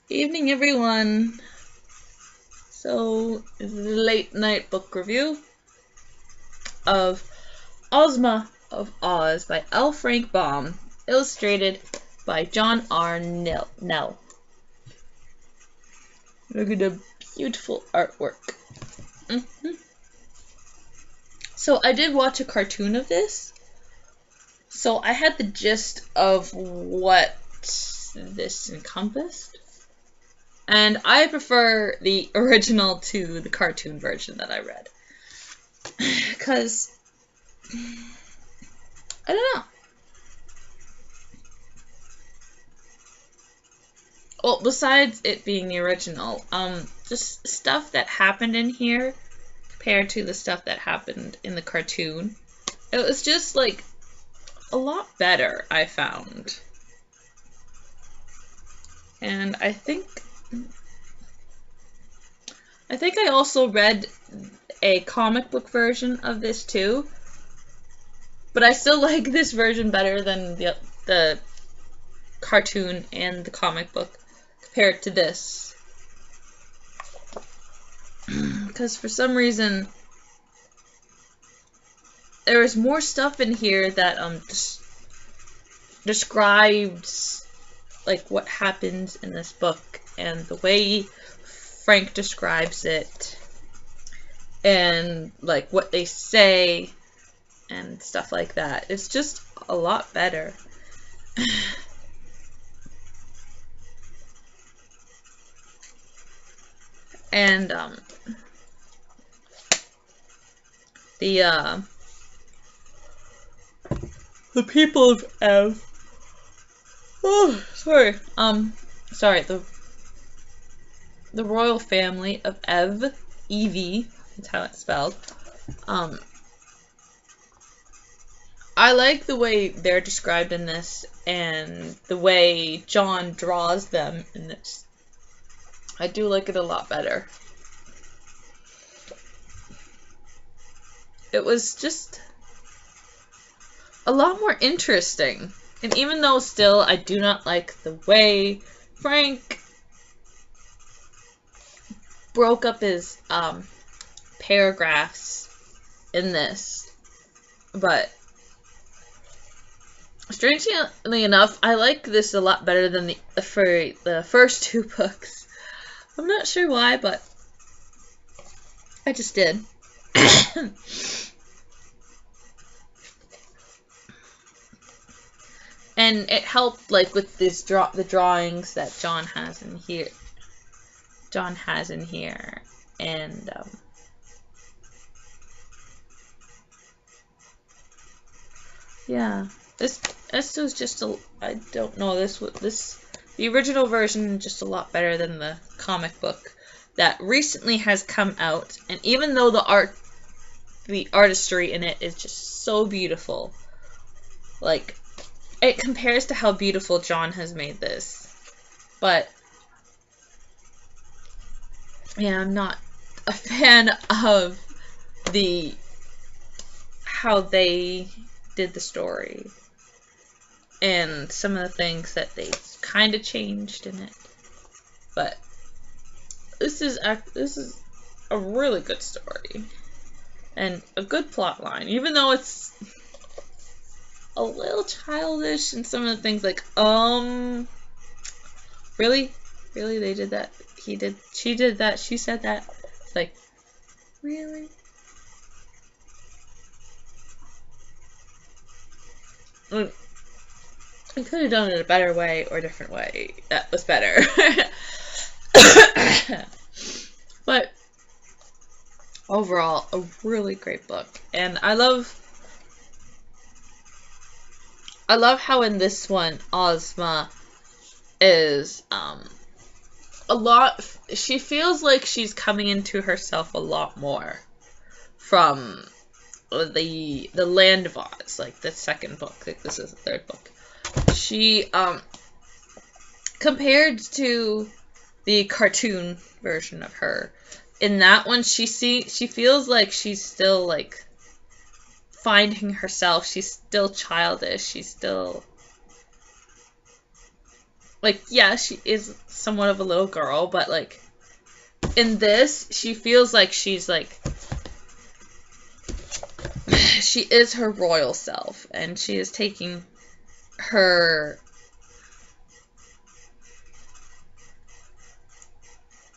Evening, everyone. So, this is a late night book review of Ozma of Oz by L. Frank Baum, illustrated by John R. Nell. Look at the beautiful artwork. So, I did watch a cartoon of this, so I had the gist of what this encompassed. And I prefer the original to the cartoon version that I read. Because, I don't know. Well, besides it being the original, just stuff that happened in here compared to the stuff that happened in the cartoon, it was just, like, a lot better, I found. And I think I also read a comic book version of this too, but I still like this version better than the cartoon and the comic book compared to this. Because for some reason, there is more stuff in here that describes like what happens in this book and the way Frank describes it and like what they say and stuff like that. It's just a lot better. And the people of Ev. Oh, sorry. The royal family of Ev, Evie, that's how it's spelled. I like the way they're described in this and the way John draws them in this. I do like it a lot better. It was just a lot more interesting. And even though still I do not like the way Frank broke up his paragraphs in this, but strangely enough, I like this a lot better than the first two books. I'm not sure why, but I just did. And it helped, like, with this the drawings that John has in here. And yeah, this was just I don't know, the original version is just a lot better than the comic book that recently has come out. And even though the artistry in it is just so beautiful, like, it compares to how beautiful John has made this. But yeah, I'm not a fan of how they did the story and some of the things that they kind of changed in it. But this is a really good story and a good plot line, even though it's a little childish and some of the things, like, really they did that, she did that, she said that. It's like, really? I could have done it a better way or a different way that was better. But overall, a really great book. And I love how in this one Ozma is she feels like she's coming into herself a lot more from the Land of Oz, like the second book. Like, this is the third book. She compared to the cartoon version of her, in that one she feels like she's still, like, finding herself. She's still childish. She's still like, yeah, she is somewhat of a little girl, but, like, in this, she feels like she's, like, she is her royal self, and she is taking her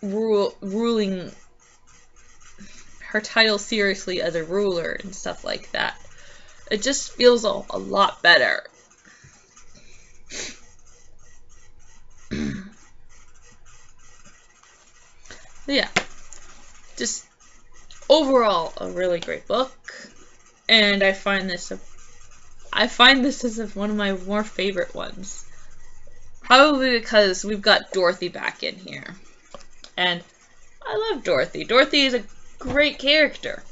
ruling her title seriously as a ruler and stuff like that. It just feels a lot better. Yeah, just overall a really great book, and I find this as one of my more favorite ones. Probably because we've got Dorothy back in here, and I love Dorothy. Dorothy is a great character,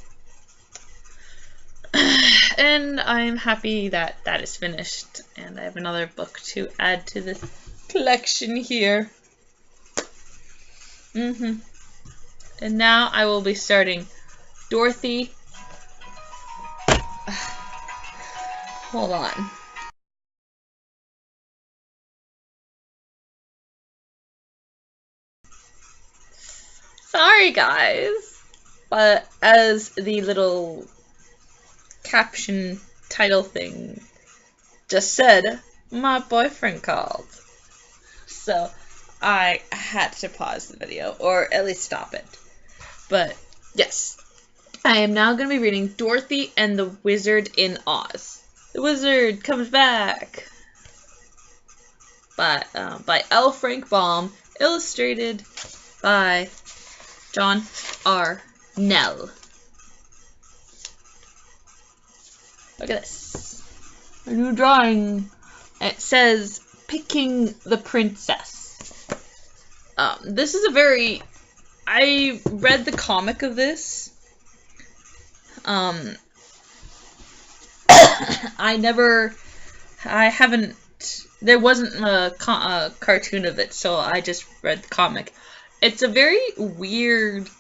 and I'm happy that that is finished, and I have another book to add to the collection here. And now I will be starting Dorothy. Hold on. Sorry, guys. But as the little caption title thing just said, my boyfriend called. So I had to pause the video, or at least stop it. But yes, I am now going to be reading Dorothy and the Wizard in Oz. The Wizard comes back. By L. Frank Baum, illustrated by John R. Nell. Look at this. A new drawing. It says, Picking the Princess. This is a very... I read the comic of this. There wasn't a cartoon of it, so I just read the comic. It's a very weird,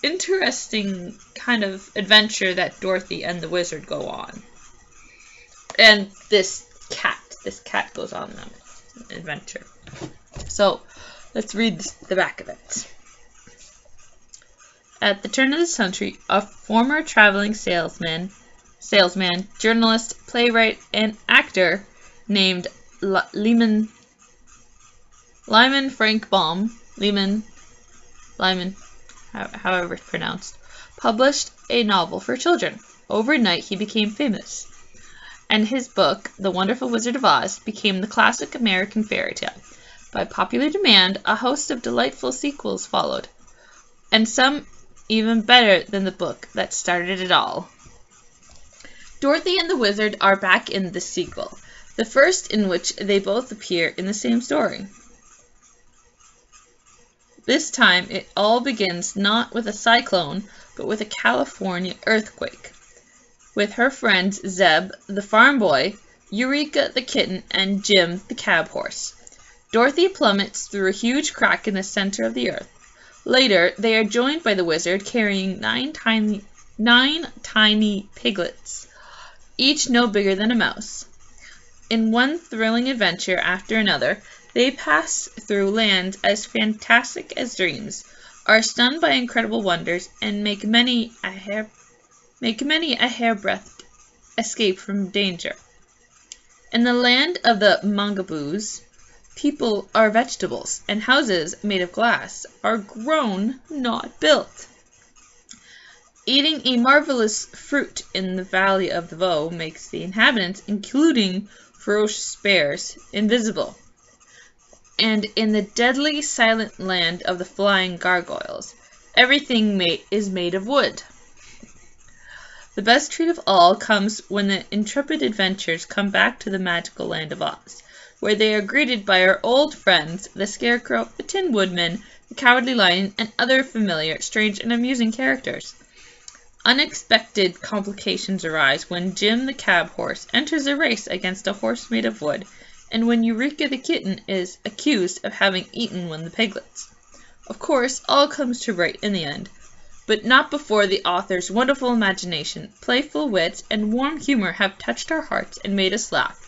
interesting kind of adventure that Dorothy and the Wizard go on. And this cat goes on an adventure. So, let's read the back of it. At the turn of the century, a former traveling salesman, journalist, playwright, and actor named Lyman Frank Baum, however it's pronounced, published a novel for children. Overnight, he became famous, and his book, The Wonderful Wizard of Oz, became the classic American fairy tale. By popular demand, a host of delightful sequels followed, and some even better than the book that started it all. Dorothy and the Wizard are back in the sequel, the first in which they both appear in the same story. This time, it all begins not with a cyclone, but with a California earthquake. With her friends Zeb, the farm boy, Eureka the kitten, and Jim the cab horse, Dorothy plummets through a huge crack in the center of the earth. Later, they are joined by the Wizard carrying nine tiny piglets, each no bigger than a mouse. In one thrilling adventure after another, they pass through lands as fantastic as dreams, are stunned by incredible wonders, and make many a hairbreadth escape from danger. In the land of the Mangaboos, people are vegetables, and houses made of glass are grown, not built. Eating a marvelous fruit in the valley of the Vaud makes the inhabitants, including ferocious bears, invisible. And in the deadly silent land of the flying gargoyles, everything is made of wood. The best treat of all comes when the intrepid adventurers come back to the magical land of Oz, where they are greeted by our old friends, the Scarecrow, the Tin Woodman, the Cowardly Lion, and other familiar, strange, and amusing characters. Unexpected complications arise when Jim the cab horse enters a race against a horse made of wood, and when Eureka the kitten is accused of having eaten one of the piglets. Of course, all comes to right in the end, but not before the author's wonderful imagination, playful wit, and warm humor have touched our hearts and made us laugh.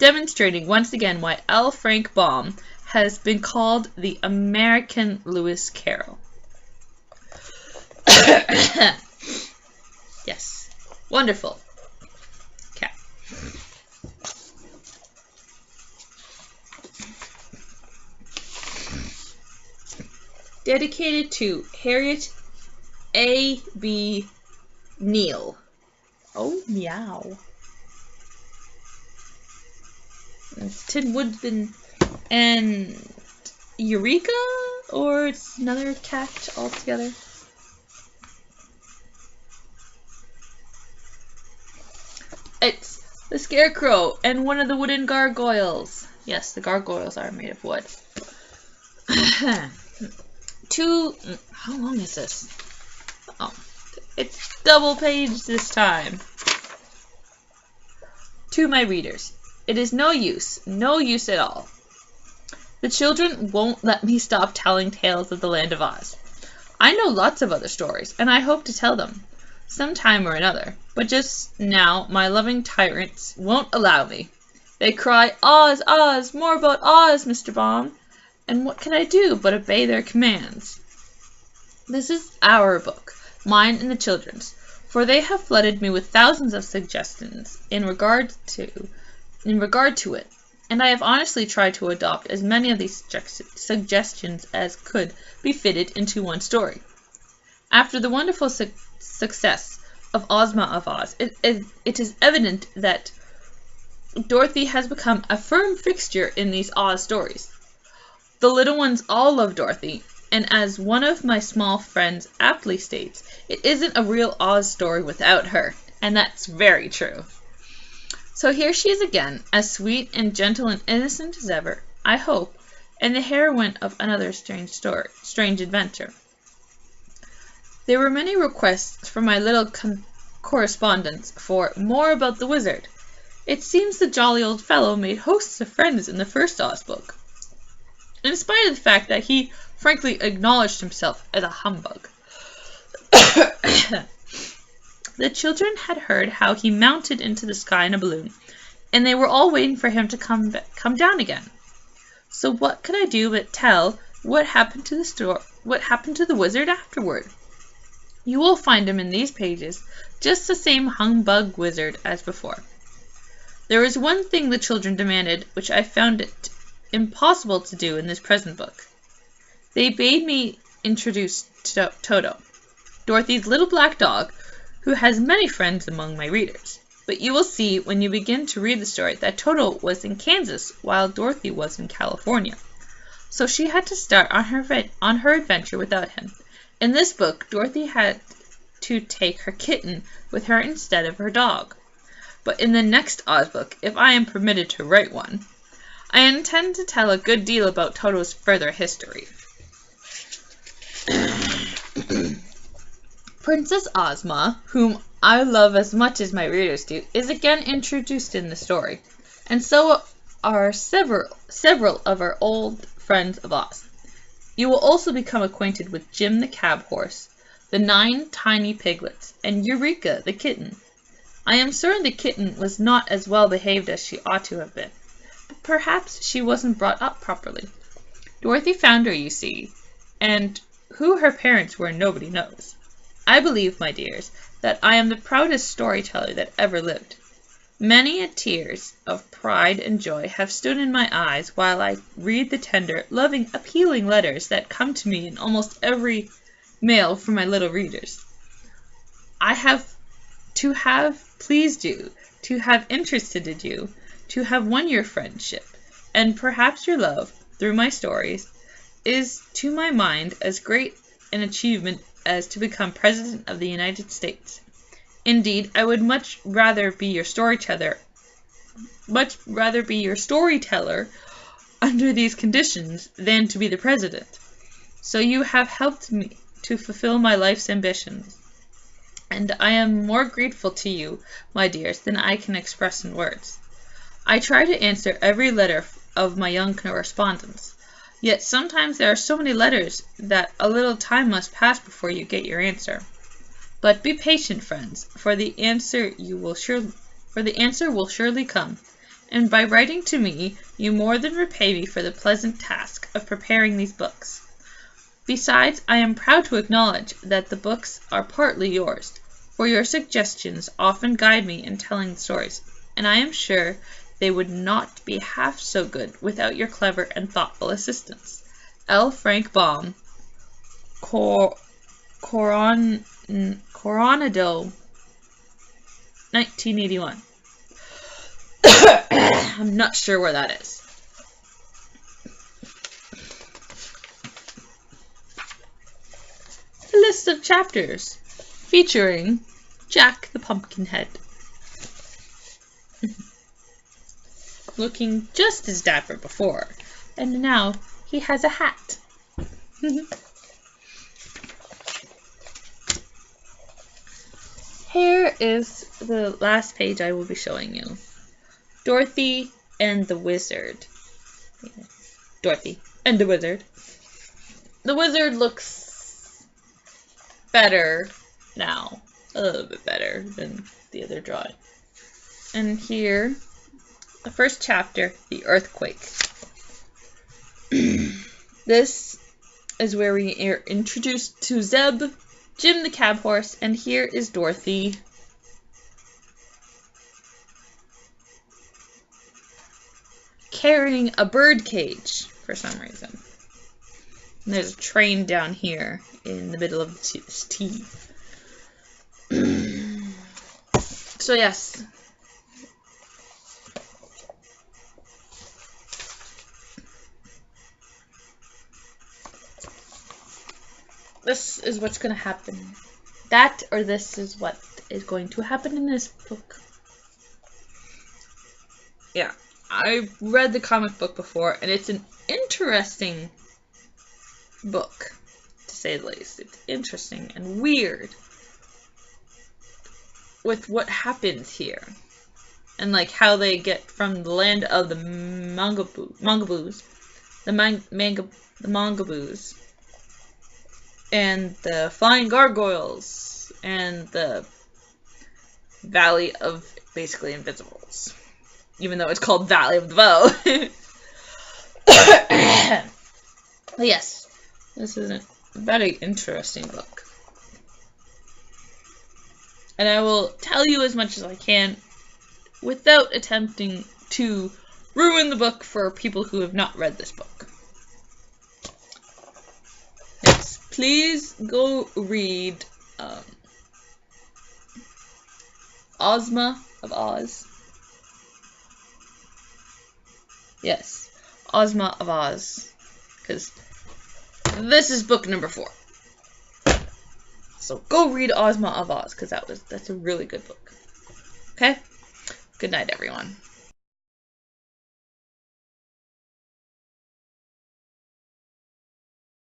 demonstrating once again why L. Frank Baum has been called the American Lewis Carroll. Yes. Wonderful. Okay. Dedicated to Harriet A. B. Neal. Oh, meow. It's Tin Woodman and Eureka? Or it's another cat altogether? It's the Scarecrow and one of the wooden gargoyles. Yes, the gargoyles are made of wood. How long is this? Oh, it's double page this time. To my readers, it is no use at all. The children won't let me stop telling tales of the Land of Oz. I know lots of other stories, and I hope to tell them sometime or another, but just now my loving tyrants won't allow me. They cry, "Oz, Oz, more about Oz, Mr. Baum," and what can I do but obey their commands? This is our book, mine and the children's, for they have flooded me with thousands of suggestions in regard to it, and I have honestly tried to adopt as many of these suggestions as could be fitted into one story. After the wonderful success of Ozma of Oz, it is evident that Dorothy has become a firm fixture in these Oz stories. The little ones all love Dorothy, and as one of my small friends aptly states, it isn't a real Oz story without her, and that's very true. So here she is again, as sweet and gentle and innocent as ever, I hope, and the heroine of another strange adventure. There were many requests from my little correspondents for more about the wizard. It seems the jolly old fellow made hosts of friends in the first Oz book, in spite of the fact that he frankly acknowledged himself as a humbug. The children had heard how he mounted into the sky in a balloon, and they were all waiting for him to come down again. So what could I do but tell what happened to the wizard afterward? You will find him in these pages, just the same humbug wizard as before. There is one thing the children demanded, which I found it impossible to do in this present book. They bade me introduce Toto, Dorothy's little black dog, who has many friends among my readers. But you will see when you begin to read the story that Toto was in Kansas while Dorothy was in California. So she had to start on her adventure without him. In this book, Dorothy had to take her kitten with her instead of her dog. But in the next Oz book, if I am permitted to write one, I intend to tell a good deal about Toto's further history. Princess Ozma, whom I love as much as my readers do, is again introduced in the story, and so are several of our old friends of Oz. You will also become acquainted with Jim the cab horse, the 9 tiny piglets, and Eureka the kitten. I am certain the kitten was not as well behaved as she ought to have been, but perhaps she wasn't brought up properly. Dorothy found her, you see, and who her parents were nobody knows. I believe, my dears, that I am the proudest storyteller that ever lived. Many tears of pride and joy have stood in my eyes while I read the tender, loving, appealing letters that come to me in almost every mail from my little readers. I have pleased you, to have interested you, to have won your friendship, and perhaps your love, through my stories, is to my mind as great an achievement as to become President of the United States. Indeed, I would much rather be your storyteller under these conditions than to be the President. So you have helped me to fulfill my life's ambitions, and I am more grateful to you, my dears, than I can express in words. I try to answer every letter of my young correspondents, yet sometimes there are so many letters that a little time must pass before you get your answer. But be patient, friends, for the answer will surely come, and by writing to me, you more than repay me for the pleasant task of preparing these books. Besides, I am proud to acknowledge that the books are partly yours, for your suggestions often guide me in telling the stories, and I am sure they would not be half so good without your clever and thoughtful assistance. L. Frank Baum, Coronado, 1981. I'm not sure where that is. A list of chapters featuring Jack the Pumpkinhead. Looking just as dapper before, and now he has a hat. Here is the last page I will be showing you. Dorothy and the Wizard. Dorothy and the Wizard. The Wizard looks better now. A little bit better than the other drawing. And here, the first chapter, the earthquake. This is where we are introduced to Zeb, Jim the cab horse, and here is Dorothy. Carrying a bird cage for some reason. And there's a train down here in the middle of this tea. So yes. This is what's going to happen. That or this is what is going to happen in this book. Yeah, I read the comic book before, and it's an interesting book, to say the least. It's interesting and weird with what happens here. And like how they get from the land of the Mangaboos, and the flying gargoyles, and the Valley of basically Invisibles. Even though it's called Valley of the Bow. But yes, this is a very interesting book. And I will tell you as much as I can without attempting to ruin the book for people who have not read this book. Yes, please go read Ozma of Oz. Yes, Ozma of Oz, because this is book number 4. So go read Ozma of Oz, because that's a really good book. Okay? Good night, everyone.